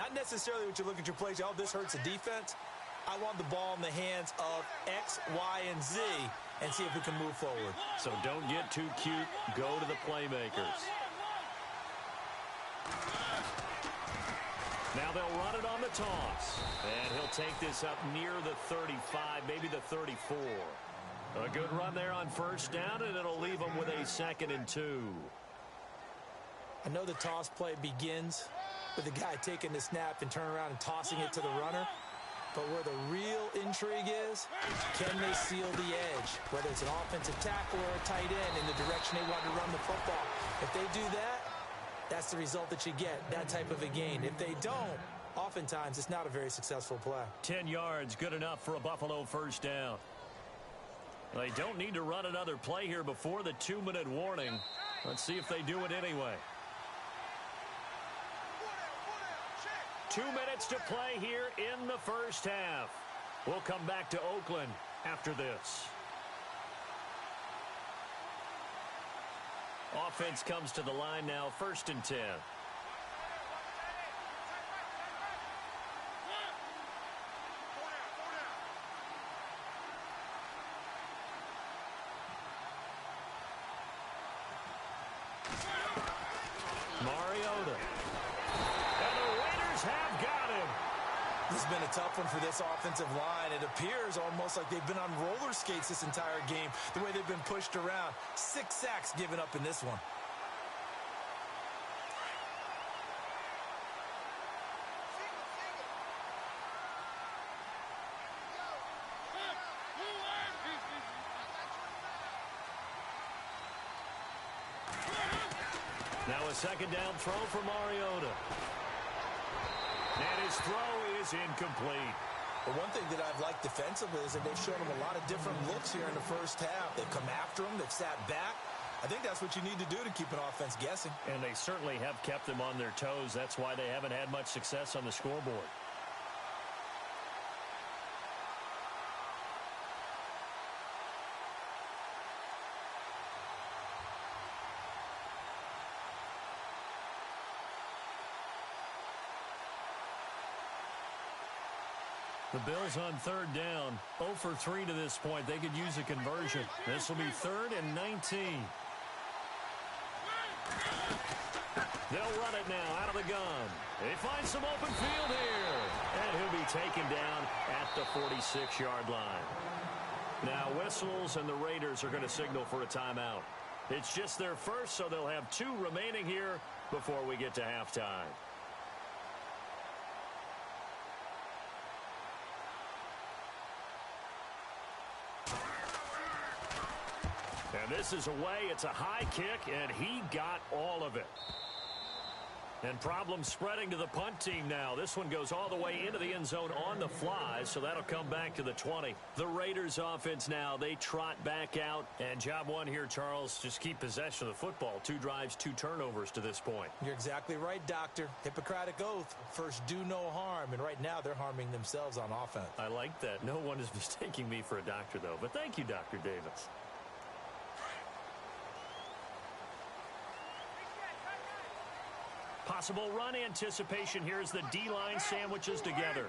Not necessarily what you look at your plays, oh, this hurts the defense. I want the ball in the hands of X, Y, and Z and see if we can move forward. So don't get too cute. Go to the playmakers. Now they'll run it on the toss. And he'll take this up near the 35, maybe the 34. A good run there on first down, and it'll leave them with a 2nd and 2. I know the toss play begins with the guy taking the snap and turning around and tossing it to the runner. But where the real intrigue is, can they seal the edge? Whether it's an offensive tackle or a tight end in the direction they want to run the football. If they do that, that's the result that you get, that type of a gain. If they don't, oftentimes it's not a very successful play. 10 yards, good enough for a Buffalo first down. They don't need to run another play here before the 2-minute warning. Let's see if they do it anyway. 2 minutes to play here in the first half. We'll come back to Oakland after this. Offense comes to the line now, 1st and 10. Mariota. And the Raiders have got him. This has been a tough one for this offensive line. It appears almost like they've been on roller skates this entire game, the way they've been pushed around. 6 sacks given up in this one. Now a 2nd down throw for Mariota. And his throw is incomplete. But one thing that I've liked defensively is that they've shown them a lot of different looks here in the first half. They've come after them. They've sat back. I think that's what you need to do to keep an offense guessing. And they certainly have kept them on their toes. That's why they haven't had much success on the scoreboard. The Bills on 3rd down, 0 for 3 to this point. They could use a conversion. This will be 3rd and 19. They'll run it now out of the gun. They find some open field here. And he'll be taken down at the 46-yard line. Now whistles, and the Raiders are going to signal for a timeout. It's just their first, so they'll have 2 remaining here before we get to halftime. And this is away. It's a high kick, and he got all of it. And problems spreading to the punt team now. This one goes all the way into the end zone on the fly, so that'll come back to the 20. The Raiders offense now, they trot back out. And job one here, Charles, just keep possession of the football. 2 drives, 2 turnovers to this point. You're exactly right, Doctor. Hippocratic oath. First, do no harm. And right now, they're harming themselves on offense. I like that. No one is mistaking me for a doctor, though. But thank you, Dr. Davis. Possible run anticipation here as the D-line sandwiches together.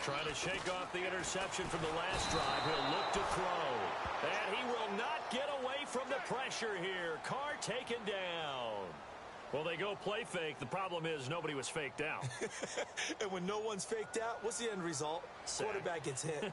Trying to shake off the interception from the last drive. He'll look to throw. And he will not get away from the pressure here. Carr taken down. Well, they go play fake. The problem is nobody was faked out. And when no one's faked out, what's the end result? Sack. Quarterback gets hit.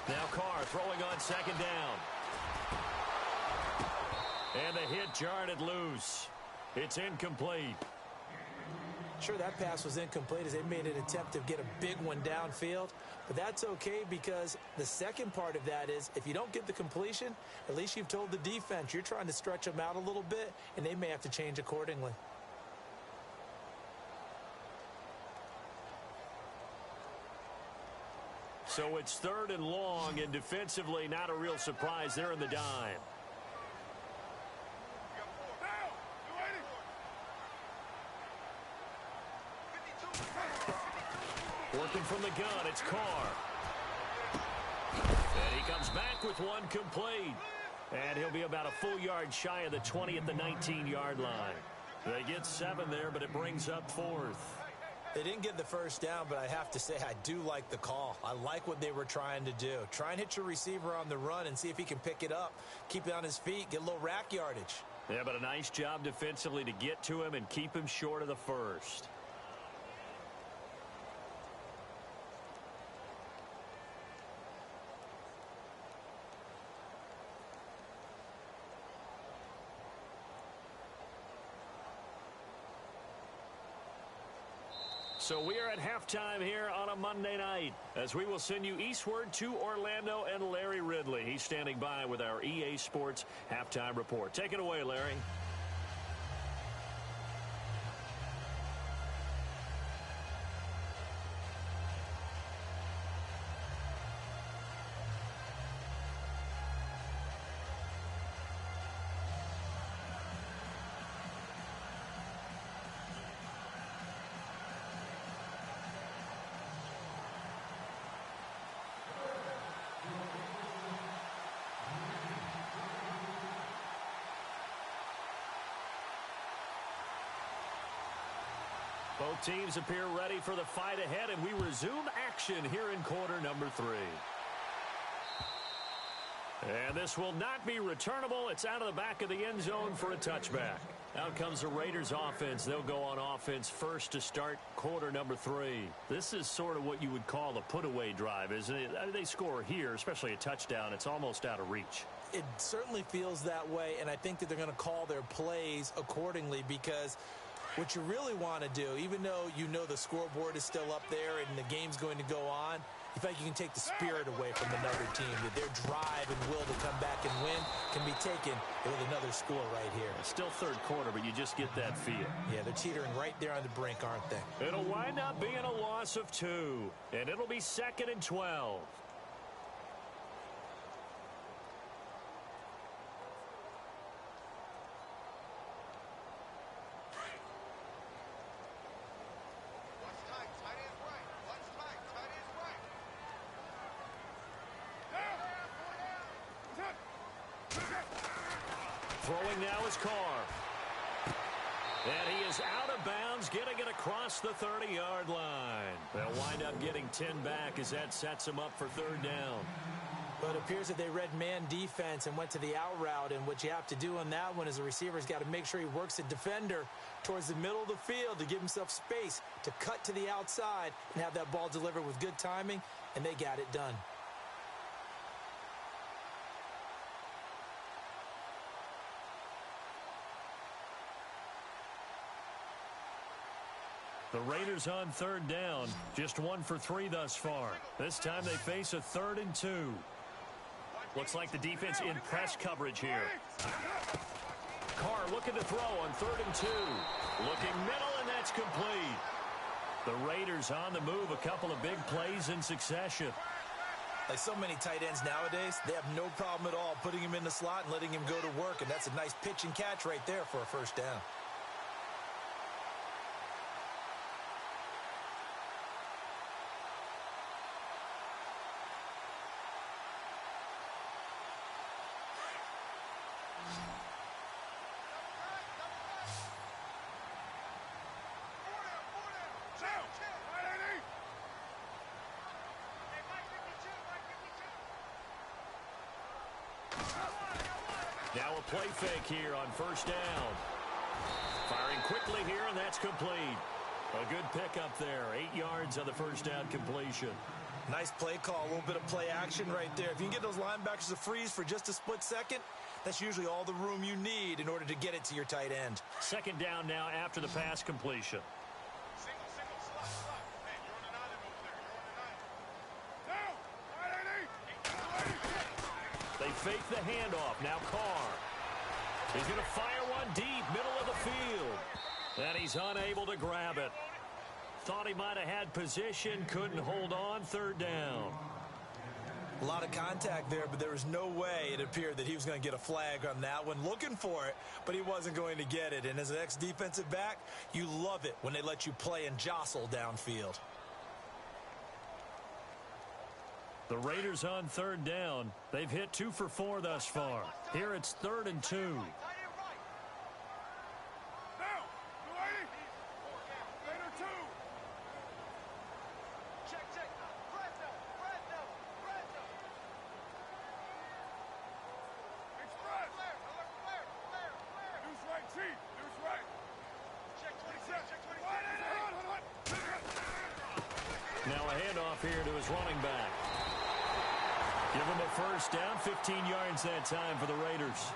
Now Carr throwing on 2nd down. And the hit jarred it loose. It's incomplete. Sure, that pass was incomplete as they made an attempt to get a big one downfield. But that's okay because the second part of that is if you don't get the completion, at least you've told the defense you're trying to stretch them out a little bit, and they may have to change accordingly. So it's 3rd and long, and defensively not a real surprise. They're in the dime. Working from the gun, it's Carr. And he comes back with one complete. And he'll be about a full yard shy of the 20 at the 19-yard line. They get 7 there, but it brings up 4th. They didn't get the first down, but I have to say I do like the call. I like what they were trying to do. Try and hit your receiver on the run and see if he can pick it up, keep it on his feet, get a little rack yardage. Yeah, but a nice job defensively to get to him and keep him short of the first. So we are at halftime here on a Monday night as we will send you eastward to Orlando and Larry Ridley. He's standing by with our EA Sports halftime report. Take it away, Larry. Both teams appear ready for the fight ahead, and we resume action here in quarter number 3. And this will not be returnable. It's out of the back of the end zone for a touchback. Out comes the Raiders offense. They'll go on offense first to start quarter number 3. This is sort of what you would call a put-away drive, isn't it? They score here, especially a touchdown. It's almost out of reach. It certainly feels that way, and I think that they're going to call their plays accordingly because what you really want to do, even though you know the scoreboard is still up there and the game's going to go on, you feel like you can take the spirit away from another team, that their drive and will to come back and win can be taken with another score right here. It's still third quarter, but you just get that feel. Yeah, they're teetering right there on the brink, aren't they? It'll wind up being a loss of 2, and it'll be 2nd and 12. Throwing now is Carr. And he is out of bounds, getting it across the 30-yard line. They'll wind up getting 10 back as that sets him up for 3rd down. But it appears that they read man defense and went to the out route, and what you have to do on that one is the receiver's got to make sure he works the defender towards the middle of the field to give himself space to cut to the outside and have that ball delivered with good timing, and they got it done. The Raiders on 3rd down, just 1 for 3 thus far. This time they face a 3rd and 2. Looks like the defense in press coverage here. Carr looking to throw on 3rd and 2. Looking middle, and that's complete. The Raiders on the move, a couple of big plays in succession. Like so many tight ends nowadays, they have no problem at all putting him in the slot and letting him go to work, and that's a nice pitch and catch right there for a first down. Now a play fake here on 1st down. Firing quickly here, and that's complete. A good pickup there. 8 yards on the 1st down completion. Nice play call, a little bit of play action right there. If you can get those linebackers to freeze for just a split second, that's usually all the room you need in order to get it to your tight end. 2nd down now after the pass completion. They fake the handoff. Now Carr. He's going to fire one deep, middle of the field. And he's unable to grab it. Thought he might have had position, couldn't hold on. 3rd down. A lot of contact there, but there was no way it appeared that he was going to get a flag on that one. Looking for it, but he wasn't going to get it. And as an ex-defensive back, you love it when they let you play and jostle downfield. The Raiders on third down. They've hit 2 for 4 thus far. Here it's 3rd and 2. Now a handoff here to his running back. Give him a first down, 15 yards that time for the Raiders.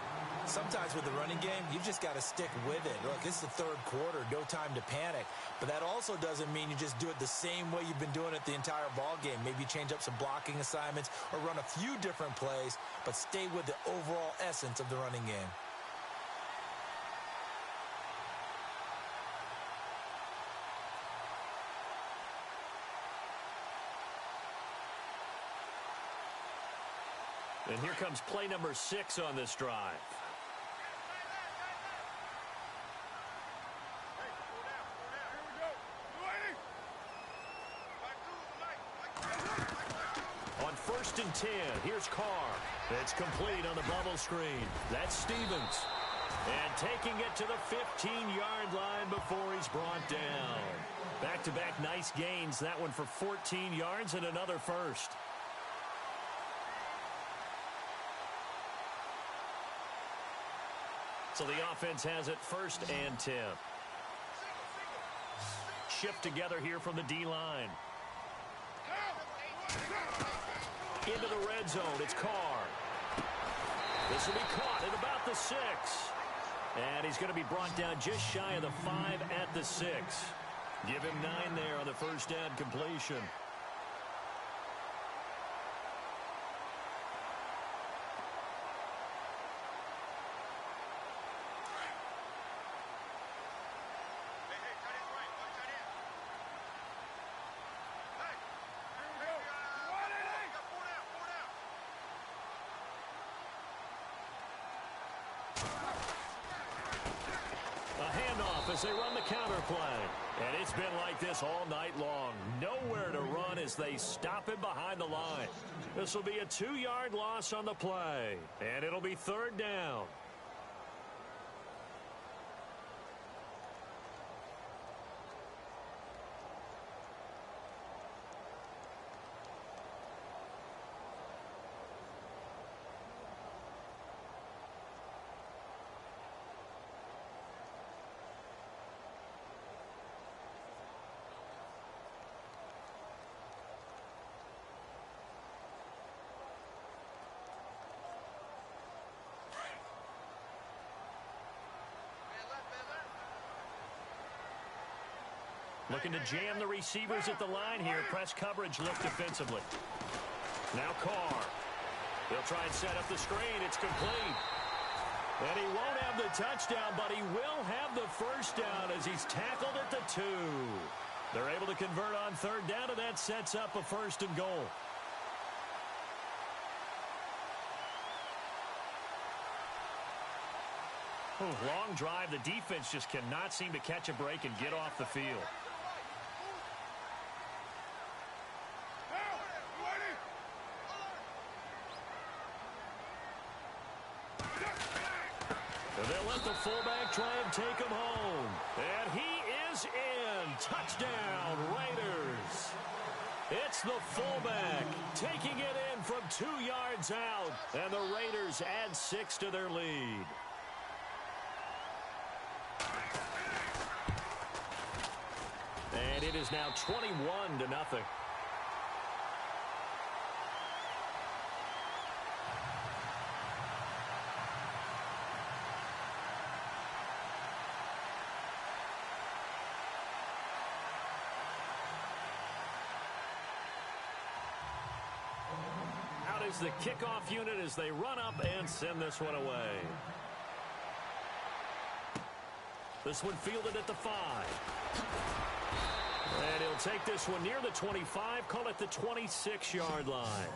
Sometimes with the running game, you just got to stick with it. Look, it's the third quarter, no time to panic. But that also doesn't mean you just do it the same way you've been doing it the entire ball game. Maybe change up some blocking assignments or run a few different plays, but stay with the overall essence of the running game. And here comes play number 6 on this drive. On 1st and 10, here's Carr. It's complete on the bubble screen. That's Stevens. And taking it to the 15-yard line before he's brought down. Back-to-back nice gains. That one for 14 yards and another first. So the offense has it 1st and 10. Shift together here from the D-line. Into the red zone. It's Carr. This will be caught at about the 6. And he's going to be brought down just shy of the 5 at the 6. Give him 9 there on the first down completion. As they run the counter play. And it's been like this all night long. Nowhere to run as they stop him behind the line. This will be a 2-yard loss on the play. And it'll be 3rd down. Looking to jam the receivers at the line here. Press coverage look defensively. Now Carr. They'll try and set up the screen. It's complete. And he won't have the touchdown, but he will have the first down as he's tackled at the 2. They're able to convert on 3rd down, and that sets up a 1st and goal. Long drive. The defense just cannot seem to catch a break and get off the field. They'll let the fullback try and take him home. And he is in. Touchdown, Raiders. It's the fullback taking it in from 2 yards out. And the Raiders add 6 to their lead. And it is now 21-0. Out is the kickoff unit as they run up and send this one away. This one fielded at the 5. And he'll take this one near the 25, call it the 26-yard line.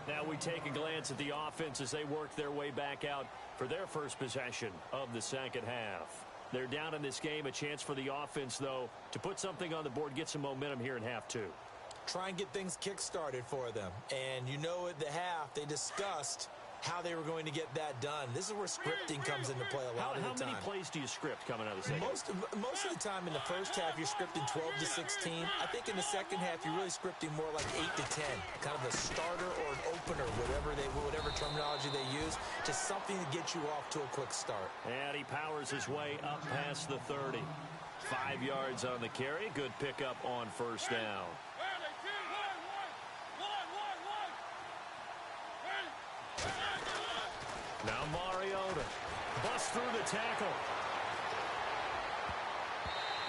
Now we take a glance at the offense as they work their way back out for their first possession of the second half. They're down in this game. A chance for the offense, though, to put something on the board, get some momentum here in half two. Try and get things kick-started for them. And you know at the half, they discussed how they were going to get that done. This is where scripting comes into play a lot of the time. How many plays do you script coming out of the second? Most of the time in the first half, you're scripting 12 to 16. I think in the second half, you're really scripting more like 8 to 10. Kind of a starter or an opener, whatever terminology they use. Just something to get you off to a quick start. And he powers his way up past the 30. 5 yards on the carry. Good pickup on first down. Now Mariota busts through the tackle.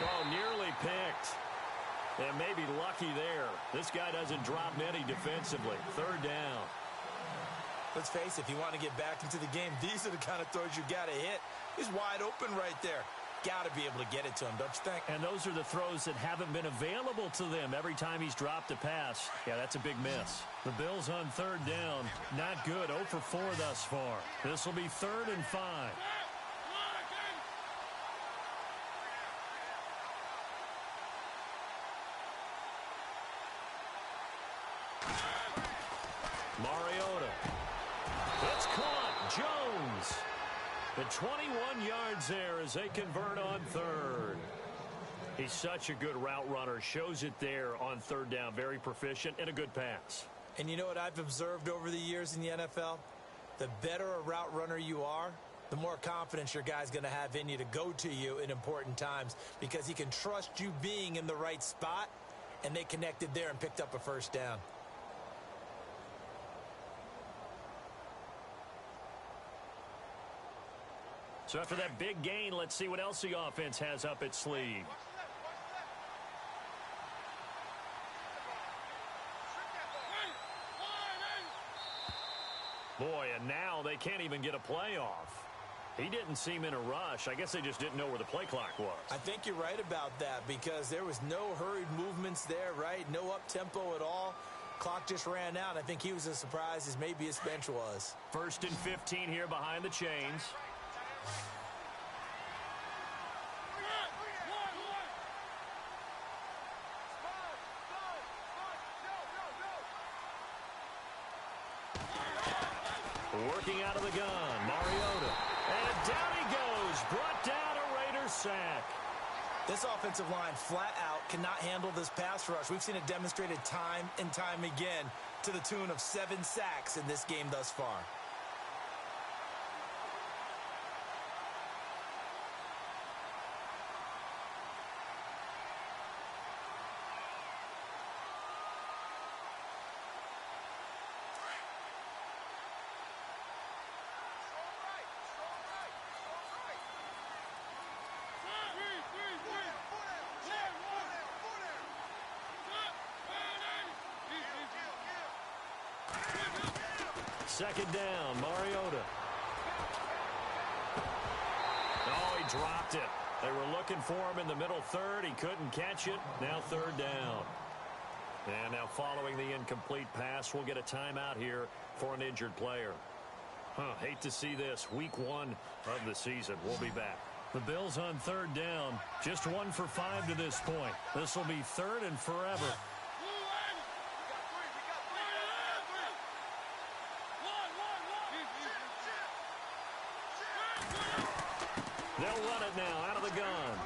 Oh, nearly picked. And maybe lucky there. This guy doesn't drop many defensively. Third down. Let's face it, if you want to get back into the game, these are the kind of throws you got to hit. He's wide open right there. Got to be able to get it to him, don't you think? And those are the throws that haven't been available to them every time he's dropped a pass. Yeah, that's a big miss. The Bills on third down. Not good. 0 for 4 thus far. This will be 3rd and 5. Mariota. It's caught. Jones. The 21 yards there as they convert on third. He's such a good route runner. Shows it there on third down. Very proficient and a good pass. And you know what I've observed over the years in the NFL? The better a route runner you are, the more confidence your guy's going to have in you to go to you in important times because he can trust you being in the right spot, and they connected there and picked up a first down. So after that big gain, let's see what else the offense has up its sleeve. Boy, and now they can't even get a play off. He didn't seem in a rush. I guess they just didn't know where the play clock was. I think you're right about that because there was no hurried movements there, right? No up-tempo at all. Clock just ran out. I think he was as surprised as maybe his bench was. 1st and 15 here behind the chains. Working out of the gun, Mariota. And down he goes. Brought down a Raiders sack. This offensive line flat out cannot handle this pass rush. We've seen it demonstrated time and time again to the tune of 7 sacks in this game thus far. Second down, Mariota. Oh, he dropped it. They were looking for him in the middle third. He couldn't catch it. Now third down. And now following the incomplete pass, we'll get a timeout here for an injured player. Hate to see this. Week 1 of the season. We'll be back. The Bills on third down. Just 1 for 5 to this point. This will be 3rd and forever. They'll run it now out of the gun.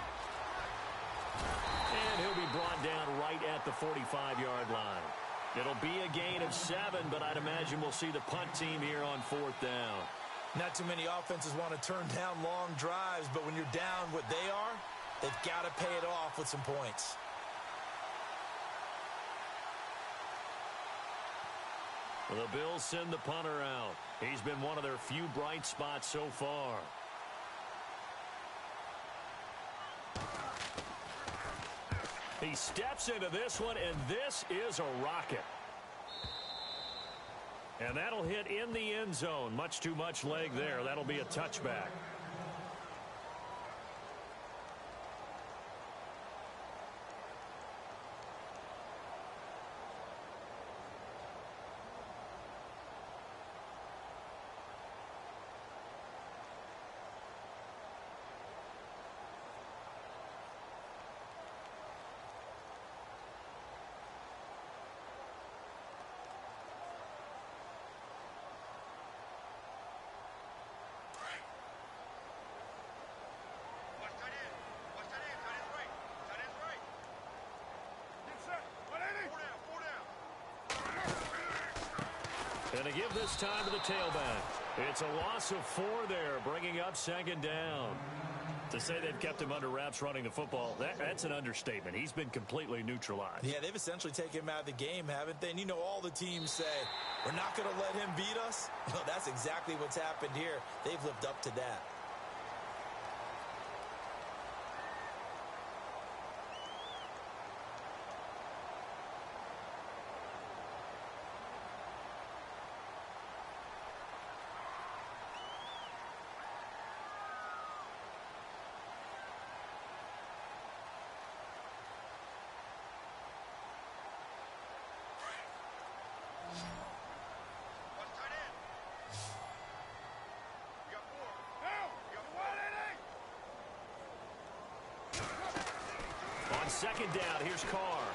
And he'll be brought down right at the 45-yard line. It'll be a gain of 7, but I'd imagine we'll see the punt team here on 4th down. Not too many offenses want to turn down long drives, but when you're down what they are, they've got to pay it off with some points. Well, the Bills send the punter out. He's been one of their few bright spots so far. He steps into this one, and this is a rocket. And that'll hit in the end zone. Much too much leg there. That'll be a touchback. And they give this time to the tailback. It's a loss of 4 there, bringing up second down. To say they've kept him under wraps running the football, that's an understatement. He's been completely neutralized. Yeah, they've essentially taken him out of the game, haven't they? And you know all the teams say, we're not going to let him beat us. Well, that's exactly what's happened here. They've lived up to that. Second down, here's Carr.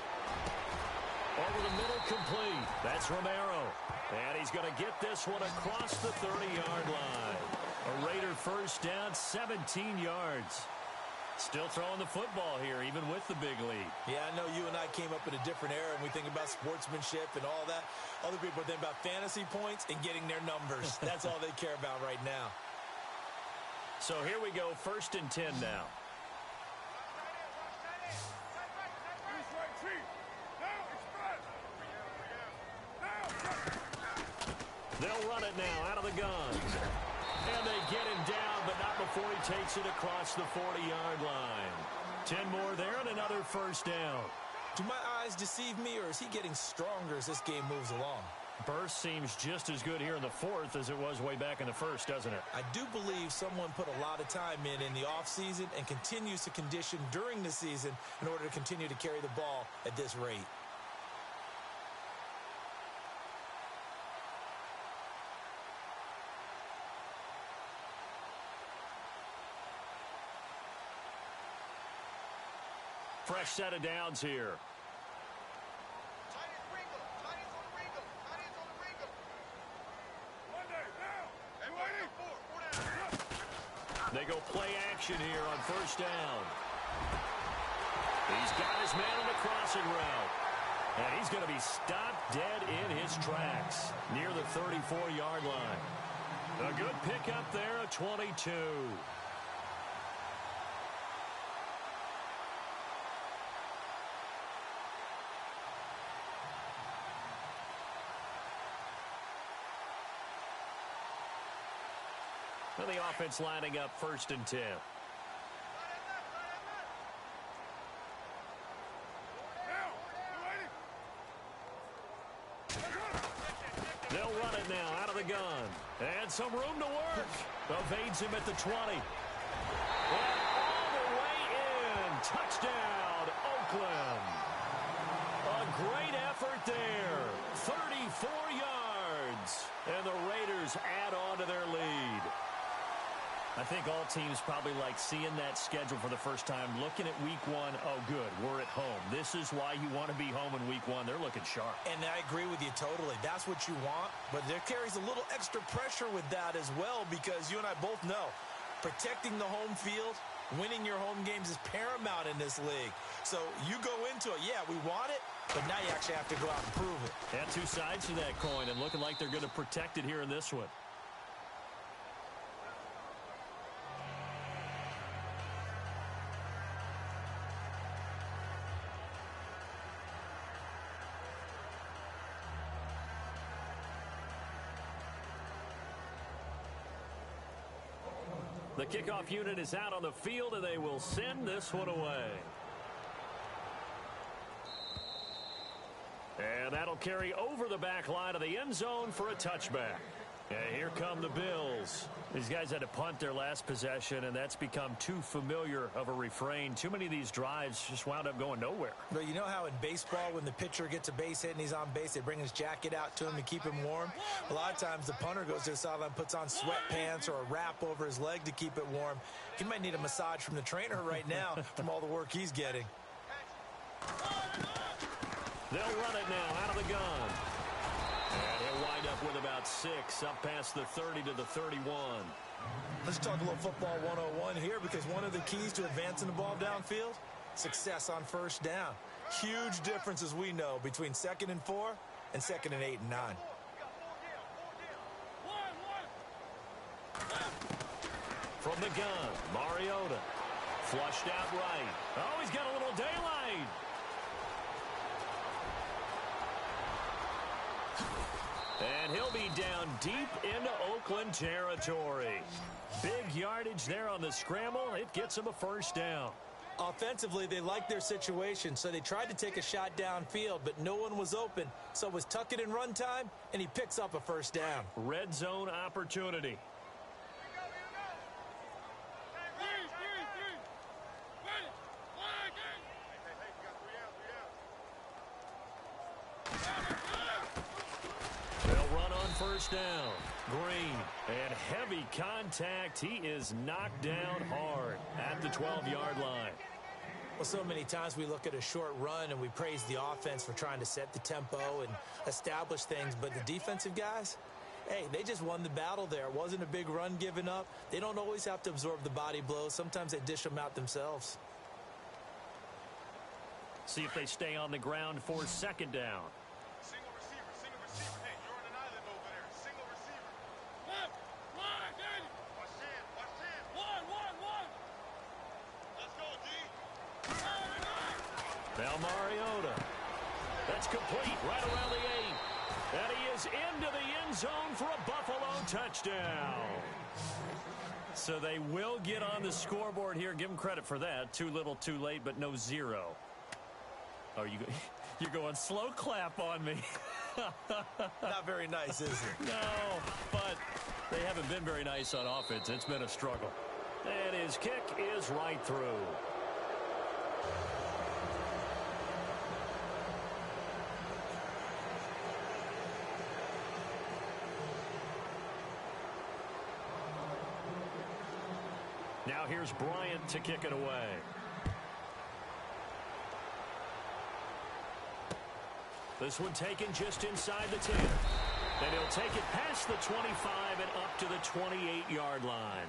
Over the middle, complete. That's Romero. And he's going to get this one across the 30-yard line. A Raider first down, 17 yards. Still throwing the football here, even with the big lead. Yeah, I know you and I came up in a different era, and we think about sportsmanship and all that. Other people think about fantasy points and getting their numbers. That's all they care about right now. So here we go, 1st and 10 now. They'll run it now out of the gun. And they get him down, but not before he takes it across the 40-yard line. 10 more there and another first down. Do my eyes deceive me, or is he getting stronger as this game moves along? Burst seems just as good here in the 4th as it was way back in the 1st, doesn't it? I do believe someone put a lot of time in the offseason and continues to condition during the season in order to continue to carry the ball at this rate. Fresh set of downs here. They go play action here on first down. He's got his man on the crossing route. And he's going to be stopped dead in his tracks near the 34-yard line. A good pickup there, a 22. And the offense lining up 1st and 10. They'll run it now out of the gun. And some room to work. Evades him at the 20. And all the way in. Touchdown, Oakland. A great effort there. 34 yards. And the Raiders add on to their lead. I think all teams probably like seeing that schedule for the first time, looking at week 1. Oh, good, we're at home. This is why you want to be home in week 1. They're looking sharp. And I agree with you totally. That's what you want, but there carries a little extra pressure with that as well, because you and I both know protecting the home field, winning your home games is paramount in this league. So you go into it, yeah, we want it, but now you actually have to go out and prove it. And two sides to that coin, and looking like they're going to protect it here in this one. The kickoff unit is out on the field, and they will send this one away. And that'll carry over the back line of the end zone for a touchback. And here come the Bills. These guys had to punt their last possession, and that's become too familiar of a refrain. Too many of these drives just wound up going nowhere. But you know how in baseball, when the pitcher gets a base hit and he's on base, they bring his jacket out to him to keep him warm? A lot of times the punter goes to the sideline, puts on sweatpants or a wrap over his leg to keep it warm. He might need a massage from the trainer right now from all the work he's getting. They'll run it now out of the gun. And he'll wind up with about 6 up past the 30 to the 31. Let's talk a little football 101 here, because one of the keys to advancing the ball downfield, success on first down. Huge difference, as we know, between 2nd and 4 and 2nd and 8 and 9. from the gun. Mariota. Flushed out right. Oh, he's got a little daylight. And he'll be down deep into Oakland territory. Big yardage there on the scramble. It gets him a first down. Offensively, they liked their situation, so they tried to take a shot downfield, but no one was open. So it was tuck it in run time, and he picks up a first down. Red zone opportunity. They'll run on first down. Green, and heavy contact. He is knocked down hard at the 12-yard line. Well, so many times we look at a short run and we praise the offense for trying to set the tempo and establish things, but the defensive guys, hey, they just won the battle there. It wasn't a big run given up. They don't always have to absorb the body blows. Sometimes they dish them out themselves. See if they stay on the ground for second down. Single receiver. Hey, you're on an island over there. Single receiver. Watch in. One. Let's go, D. Now Mariota. That's complete right around the 8. And he is into the end zone for a Buffalo touchdown. So they will get on the scoreboard here. Give them credit for that. Too little, too late, but no zero. Oh, you're going slow clap on me. Not very nice, is it? No, but they haven't been very nice on offense. It's been a struggle. And his kick is right through. Now here's Bryant to kick it away. This one taken just inside the 10. And he'll take it past the 25 and up to the 28-yard line.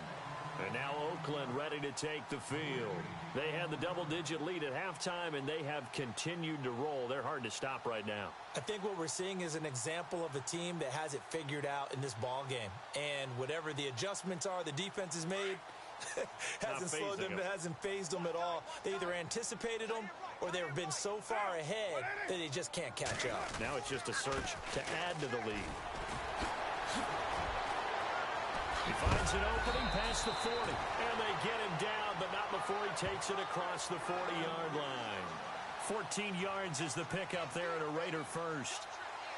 And now Oakland ready to take the field. They had the double-digit lead at halftime, and they have continued to roll. They're hard to stop right now. I think what we're seeing is an example of a team that has it figured out in this ball game. And whatever the adjustments are the defense has made, hasn't slowed them, hasn't phased them at all. They either anticipated them or they've been so far ahead that they just can't catch up. Now it's just a search to add to the lead. He finds an opening past the 40, and they get him down, but not before he takes it across the 40-yard line. 14 yards is the pickup there at a Raider first.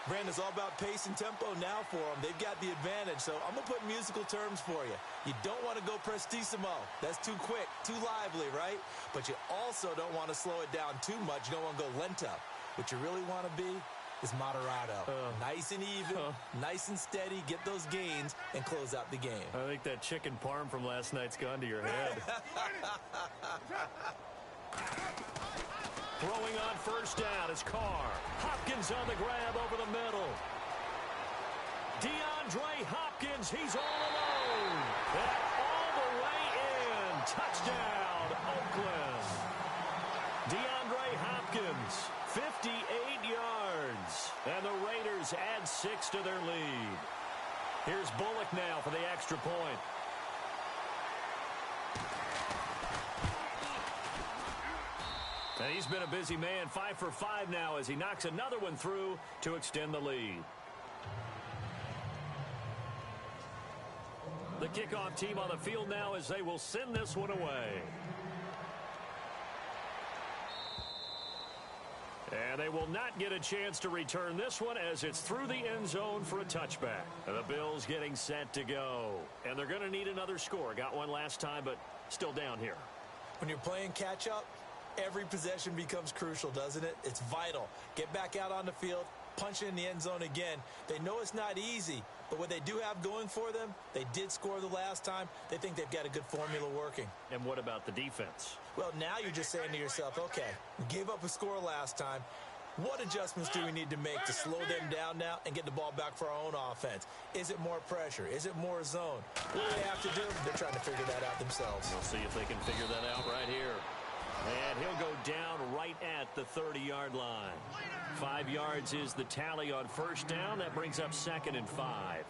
Brandon, it's all about pace and tempo now for them. They've got the advantage, so I'm going to put musical terms for you. You don't want to go prestissimo. That's too quick, too lively, right? But you also don't want to slow it down too much. You don't want to go lento. What you really want to be is moderato. Nice and even, nice and steady, get those gains, and close out the game. I think that chicken parm from last night's gone to your head. Throwing on first down is Carr. Hopkins on the grab over the middle. DeAndre Hopkins, he's all alone. And all the way in. Touchdown, Oakland. DeAndre Hopkins, 58 yards. And the Raiders add 6 to their lead. Here's Bullock now for the extra point. And he's been a busy man, 5 for 5 now as he knocks another one through to extend the lead. The kickoff team on the field now as they will send this one away. And they will not get a chance to return this one as it's through the end zone for a touchback. And the Bills getting set to go. And they're going to need another score. Got one last time, but still down here. When you're playing catch-up, every possession becomes crucial, doesn't it? It's vital. Get back out on the field, punch it in the end zone again. They know it's not easy, but what they do have going for them, they did score the last time. They think they've got a good formula working. And what about the defense? Well, now you're just saying to yourself, okay, we gave up a score last time. What adjustments do we need to make to slow them down now and get the ball back for our own offense? Is it more pressure? Is it more zone? What do they have to do? They're trying to figure that out themselves. We'll see if they can figure that out right here. And he'll go down right at the 30-yard line. 5 yards is the tally on first down. That brings up 2nd and 5.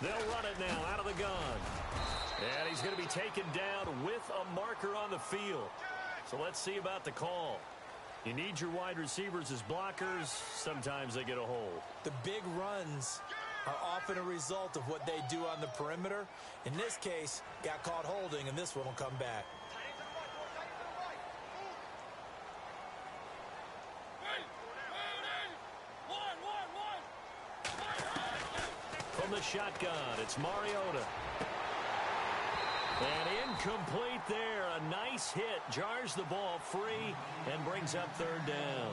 They'll run it now out of the gun. And he's going to be taken down with a marker on the field. So let's see about the call. You need your wide receivers as blockers. Sometimes they get a hold. The big runs are often a result of what they do on the perimeter. In this case, got caught holding, and this one will come back. From the shotgun, it's Mariota. And incomplete there. A nice hit. Jars the ball free and brings up third down.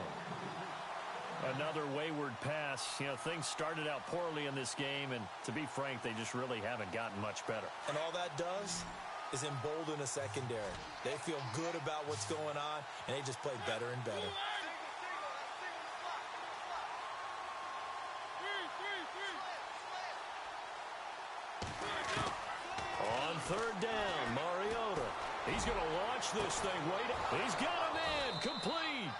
Another wayward pass. You know, things started out poorly in this game, and to be frank, they just really haven't gotten much better. And all that does is embolden a secondary. They feel good about what's going on, and they just play better and better. On third down, Mariota. He's going to launch this thing. He's got him in. Complete.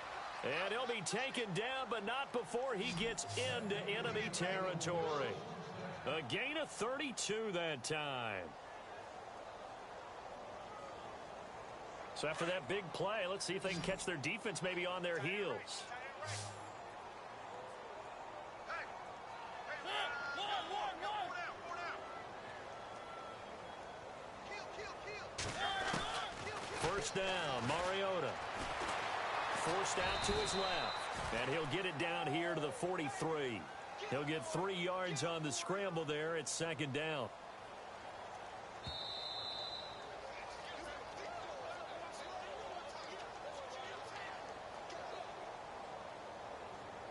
And he'll be taken down, but not before he gets into enemy territory. A gain of 32 that time. So after that big play, let's see if they can catch their defense maybe on their heels. First down, Mariota. Forced out to his left. And he'll get it down here to the 43. He'll get 3 yards on the scramble there. It's second down.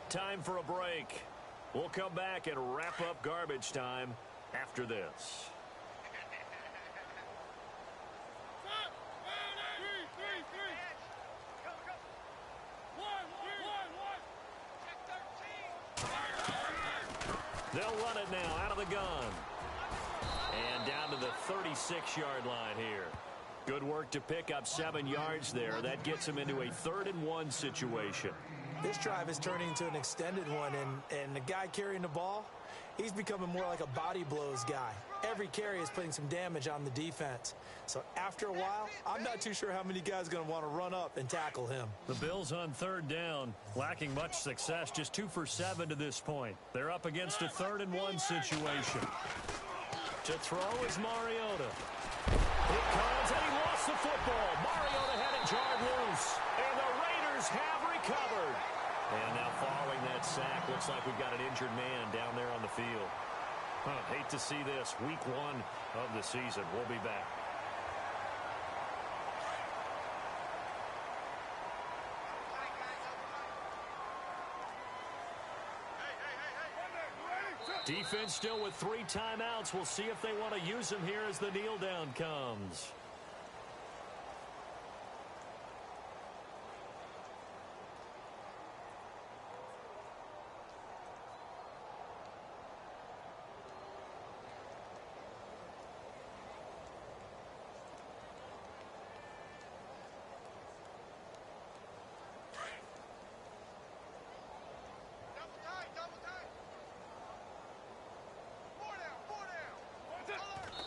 Time for a break. We'll come back and wrap up garbage time after this. They'll run it now out of the gun. And down to the 36-yard line here. Good work to pick up 7 yards there. That gets them into a 3rd-and-1 situation. This drive is turning into an extended one, and the guy carrying the ball, he's becoming more like a body blows guy. Every carry is putting some damage on the defense. So after a while, I'm not too sure how many guys are going to want to run up and tackle him. The Bills on third down, lacking much success, just 2 for 7 to this point. They're up against a 3rd-and-1 situation. To throw is Mariota. Here comes, and he lost the football. Mariota had it jarred loose, and the Raiders have recovered. And now following that sack, looks like we've got an injured man down there on the field. Hate to see this. Week 1 of the season. We'll be back. Defense still with 3 timeouts. We'll see if they want to use them here as the kneel down comes.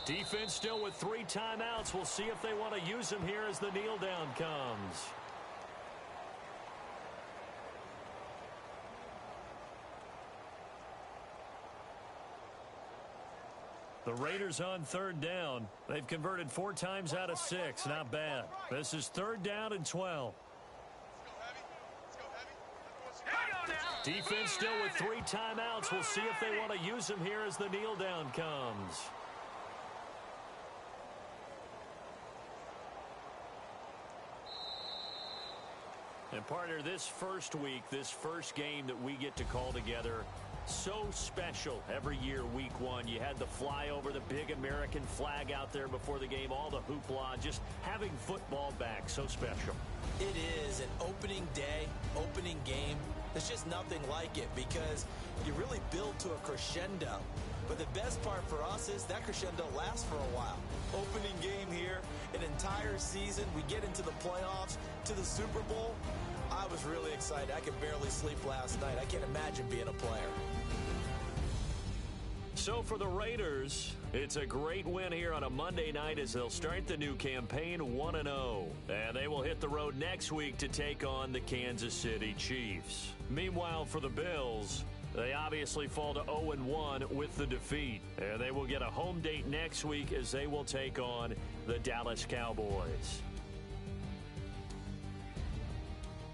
Defense still with 3 timeouts. We'll see if they want to use them here as the kneel down comes. The Raiders on third down. They've converted 4 times out of 6. Not bad. This is 3rd down and 12. Defense still with 3 timeouts. We'll see if they want to use them here as the kneel down comes. And partner, this first week, this first game that we get to call together, so special every year, week 1. You had the flyover, the big American flag out there before the game, all the hoopla, just having football back, so special. It is an opening day, opening game. There's just nothing like it because you really build to a crescendo. But the best part for us is that crescendo lasts for a while. Opening game here, an entire season. We get into the playoffs, to the Super Bowl. I was really excited. I could barely sleep last night. I can't imagine being a player. So for the Raiders, it's a great win here on a Monday night as they'll start the new campaign 1-0. And they will hit the road next week to take on the Kansas City Chiefs. Meanwhile, for the Bills, they obviously fall to 0-1 with the defeat. And they will get a home date next week as they will take on the Dallas Cowboys.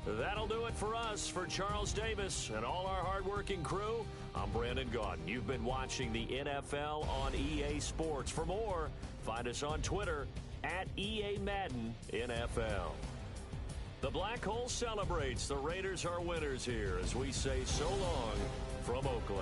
That'll do it for us. For Charles Davis and all our hardworking crew, I'm Brandon Gaudin. You've been watching the NFL on EA Sports. For more, find us on Twitter at EA Madden NFL. The Black Hole celebrates. The Raiders are winners here as we say so long from Oakland.